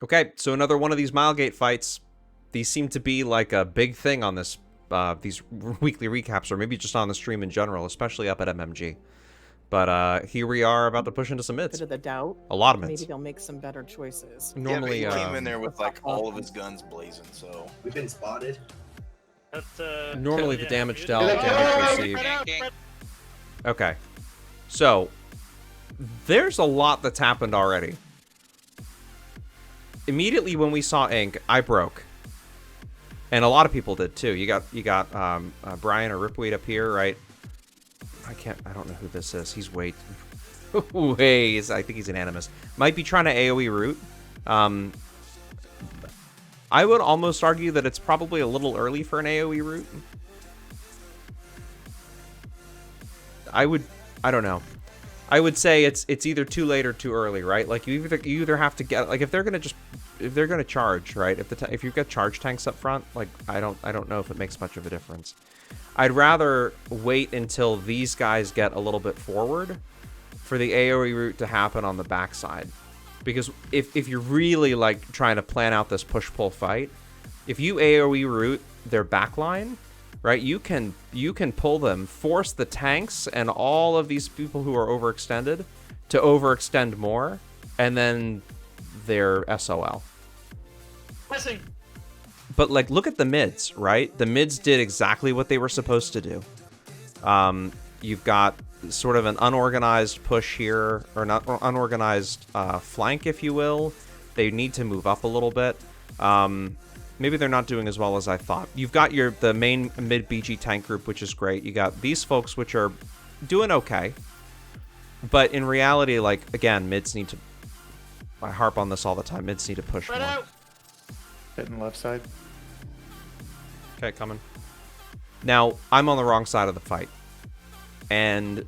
Okay, so another one of these Milegate fights. These seem to be like a big thing on this, these weekly recaps, or maybe just on the stream in general, especially up at MMG. But here we are about to push into some mids. Bit of the doubt. A lot of mids. Maybe they'll make some better choices. Normally, yeah, but he came in there with like all of his guns blazing, so We've been spotted. normally the damage dealt, damage received. Okay, so there's a lot that's happened already. Immediately when we saw Ink, I broke, and a lot of people did too. You got Brian or Ripweed up here, right? I don't know who this is. He's I think he's an animist. Might be trying to AoE root. I would almost argue that it's probably a little early for an AoE root. I don't know. I would say it's either too late or too early, right? Like you either have to get, like, if they're gonna charge, right? If you've got charge tanks up front, like I don't know if it makes much of a difference. I'd rather wait until these guys get a little bit forward for the AoE route to happen on the backside. Because if you're really like trying to plan out this push-pull fight, if you AoE route their backline, right, you can pull them, force the tanks and all of these people who are overextended to overextend more, and then they're SOL. Missing. But, like, look at the mids, right? The mids did exactly what they were supposed to do. You've got sort of an unorganized push here, or not unorganized flank, if you will. They need to move up a little bit. Maybe they're not doing as well as I thought. You've got the main mid BG tank group, which is great. You got these folks, which are doing okay. But in reality, like, again, mids need to... I harp on this all the time. Mids need to push more. Hitting left side. Okay, coming. Now, I'm on the wrong side of the fight. And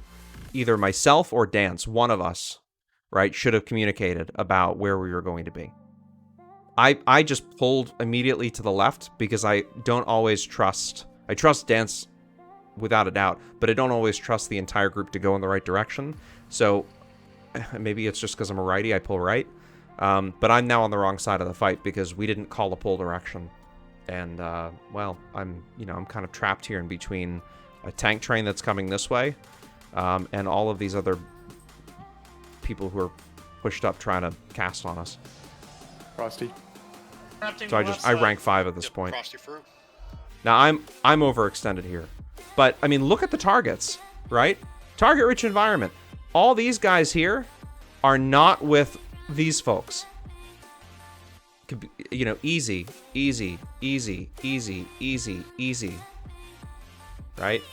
either myself or Dance, one of us, right, should have communicated about where we were going to be. I just pulled immediately to the left because I don't always trust... I trust Dance without a doubt, but I don't always trust the entire group to go in the right direction. So maybe it's just because I'm a righty, I pull right. But I'm now on the wrong side of the fight because we didn't call a pull direction. And, well, I'm kind of trapped here in between a tank train that's coming this way, and all of these other people who are pushed up trying to cast on us. Frosty. So I rank 5 at this point. Now I'm overextended here. But, I mean, look at the targets, right? Target-rich environment. All these guys here are not with these folks. Could be, easy, easy, easy, easy, easy, easy. Right?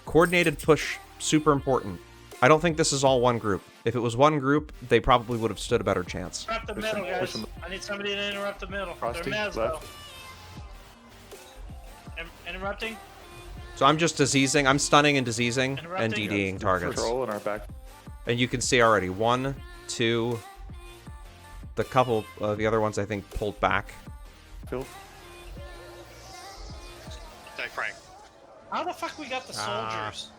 Coordinated push, super important. I don't think this is all one group. If it was one group, they probably would have stood a better chance. Interrupt the middle, guys. I need somebody to interrupt the middle. Frosty, They're Maz, left. Interrupting? So I'm just diseasing. I'm stunning and diseasing and Interrupting. DDing targets. Control in our back. And you can see already, 1, 2, the couple of the other ones I think pulled back. Field. Hey, Frank. How the fuck we got the soldiers?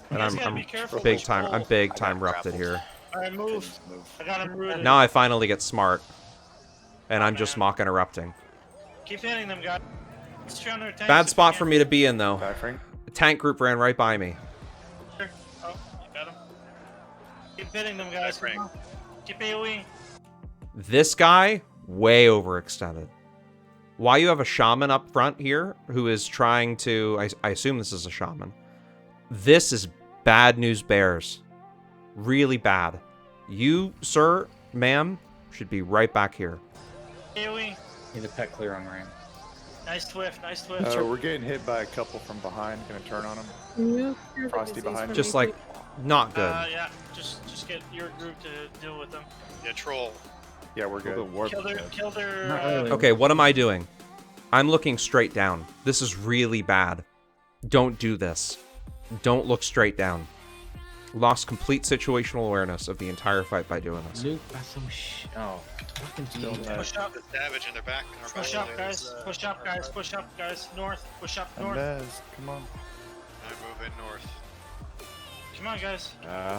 And You guys I'm gotta be careful big which time. pole. I'm big time rupted here. Alright, move. I got him rooted. Now I finally get smart, and I'm just mock interrupting. Keep hitting them, guys. Stay on their tanks Bad if spot you for can. me to be in though. Back Frank. The tank group ran right by me. Oh, you got him. Keep hitting them, guys. Frank. Come on. Keep AoE. This guy, way overextended. Why you have a shaman up front here who is trying to... I assume this is a shaman. This is bad news bears. Really bad. You, sir, ma'am, should be right back here. AoE. Need a pet clear on ramp. Nice twift, nice twift. We're getting hit by a couple from behind. Gonna turn on them. Frosty behind me. Just like, not good. Yeah, just get your group to deal with them. Yeah, troll. Yeah, we're good. Kill their Not really. Okay, what am I doing? I'm looking straight down. This is really bad. Don't do this. Don't look straight down. Lost complete situational awareness of the entire fight by doing this. Luke, that's some oh, fucking genius. push up. The savage in their back. Push up, guys. Push up, guys. Push up, guys. North. Push up, And north. Mez, come on. I'm moving north. Come on, guys.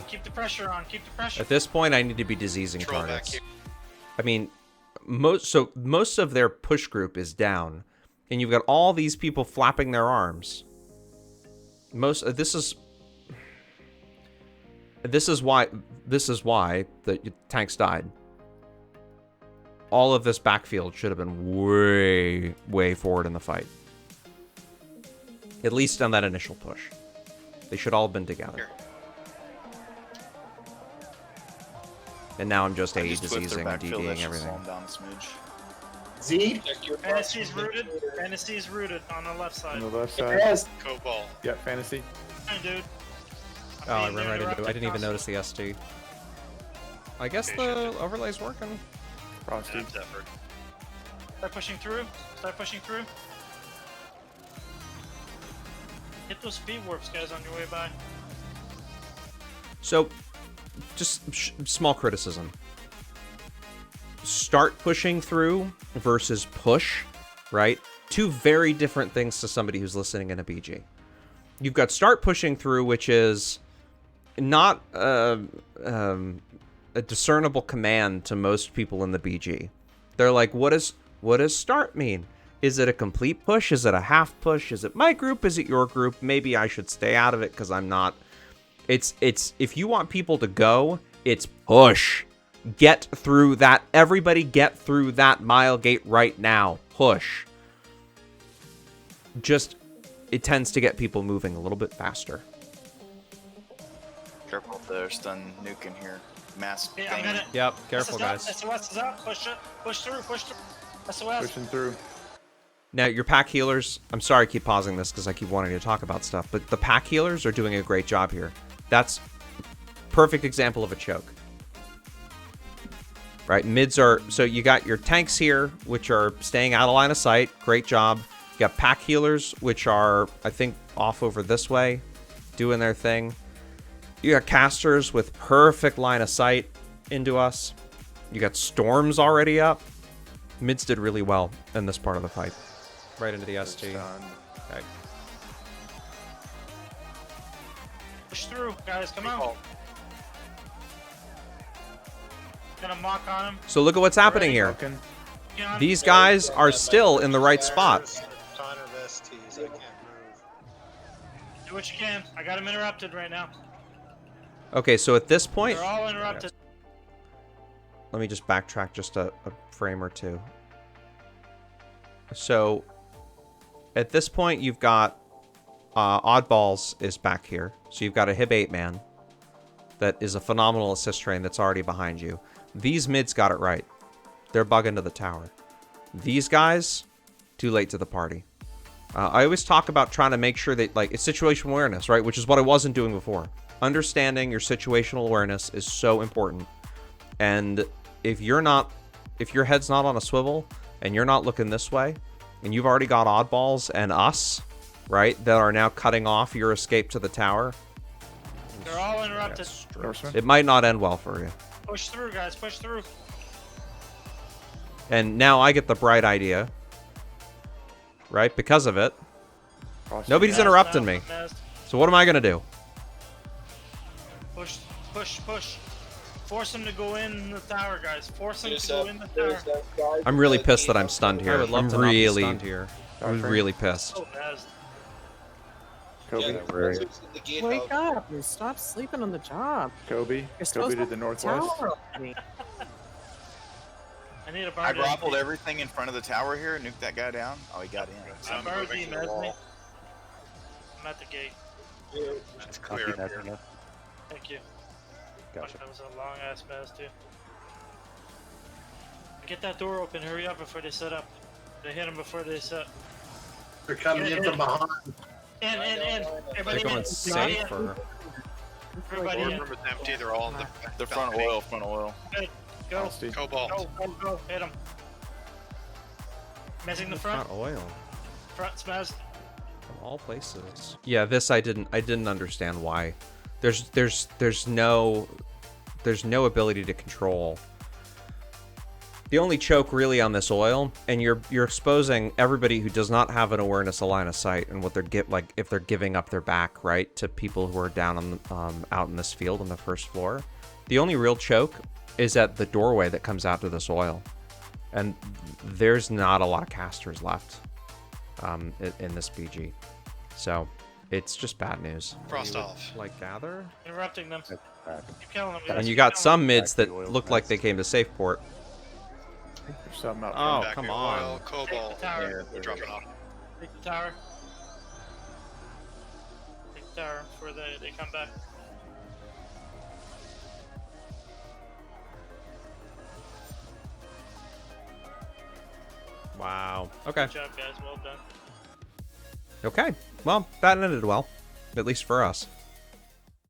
Keep the pressure on. Keep the pressure. At this point, I need to be diseasing Troll back targets. here. I mean, most of their push group is down, and you've got all these people flapping their arms. This is why the tanks died. All of this backfield should have been way forward in the fight. At least on that initial push. They should all have been together. Here. And now I'm just I just whipped their diseasing and backfield, that DDing should everything. slow 'em down a smidge. Z. Fantasy's rooted. Fantasy's rooted on the left On side. the left side. Yes. Cobalt. Yeah, fantasy. Fine, dude. Oh, I ran right into it. I didn't even notice the ST. I guess the overlay's working. Frosty. That's effort. Start pushing through. Start pushing through. Hit those speed warps, guys, on your way by. So, just small criticism. Start pushing through versus push, right? Two very different things to somebody who's listening in a BG. You've got start pushing through, which is not a discernible command to most people in the BG. They're like, what does start mean? Is it a complete push? Is it a half push? Is it my group? Is it your group? Maybe I should stay out of it because I'm not. It's if you want people to go, it's push. Get through that. Everybody get through that mile gate right now. Push. Just, it tends to get people moving a little bit faster. Careful if there's stun nuke in here. Mass Yeah, I'm banging. gonna. Yep, careful, guys. SOS is up. Push it. Push through. Push through. SOS. Pushing through. Now, your pack healers, I'm sorry I keep pausing this because I keep wanting to talk about stuff, but the pack healers are doing a great job here. That's perfect example of a choke. Right, mids are, so you got your tanks here, which are staying out of line of sight. Great job. You got pack healers, which are, I think, off over this way, doing their thing. You got casters with perfect line of sight into us. You got storms already up. Mids did really well in this part of the fight. Right into the ST. Stun. Okay. Push through, guys. Come on. Gonna mock on him. So look at what's happening here. Broken. Get on. These guys are still in the right spot. Ton of STs. I can't move. Do what you can. I got him interrupted right now. Okay, so at this point, They're all interrupted. let me just backtrack just a frame or two. So at this point, you've got Oddballs is back here. So you've got a Hib 8-man that is a phenomenal assist train that's already behind you. These mids got it right. They're bugging to the tower. These guys, too late to the party. I always talk about trying to make sure that, like, it's situational awareness, right? Which is what I wasn't doing before. Understanding your situational awareness is so important. And if your head's not on a swivel and you're not looking this way, and you've already got Oddballs and us, right, that are now cutting off your escape to the tower, They're all interrupted. Norseman. it might not end well for you. Push through, guys. Push through. And now I get the bright idea, right? Because of it. Frosty. Nobody's Maz interrupting now, me. Maz. So what am I going to do? Push, push, push. Force him to go in the tower, guys. Force him to go in the tower. I'm really pissed that I'm stunned here. I would love I'm to not be really, stunned here. I'm really pissed. Oh, Maz. Kobe. Wake up and stop sleeping on the job. Kobe. You're Kobe supposed to to the have northwest. tower already. I need a I bar. grappled everything in front of the tower here, nuked that guy down. Oh, he got in. I'm moving Bardi, to the Mesney. wall. I'm at the gate. It's clear up here. Thank you. Gotcha. That was a long ass pass too. Get that door open. Hurry up before they set up. They hit them before they set. They're coming in from behind. In. Everybody They're going in. safe or... Everybody in. Boardroom is empty. They're all in The front balcony. oil, front oil. Go. Frosty. Cobalt. Go. Hit him. Messing the front. Not oil. Front smash. Of all places. Yeah, this I didn't understand why. There's no ability to control The only choke really on this oil, and you're exposing everybody who does not have an awareness of line of sight and what they're if they're giving up their back, right, to people who are down on the, out in this field on the first floor. The only real choke is at the doorway that comes out to this oil, and there's not a lot of casters left in this BG, so it's just bad news. Frost off. Like gather, Interrupting them. Keep killing them. and guys, you keep got killing some them. mids Back to that the oil looked like they fast. came to safe port. There's some up Oh, Back come in on. Oil, Cobalt. Take the tower. We're dropping off. Take the tower. Take the tower before they come back. Wow. Okay. Good job, guys. Well done. Okay. Well, that ended well, at least for us.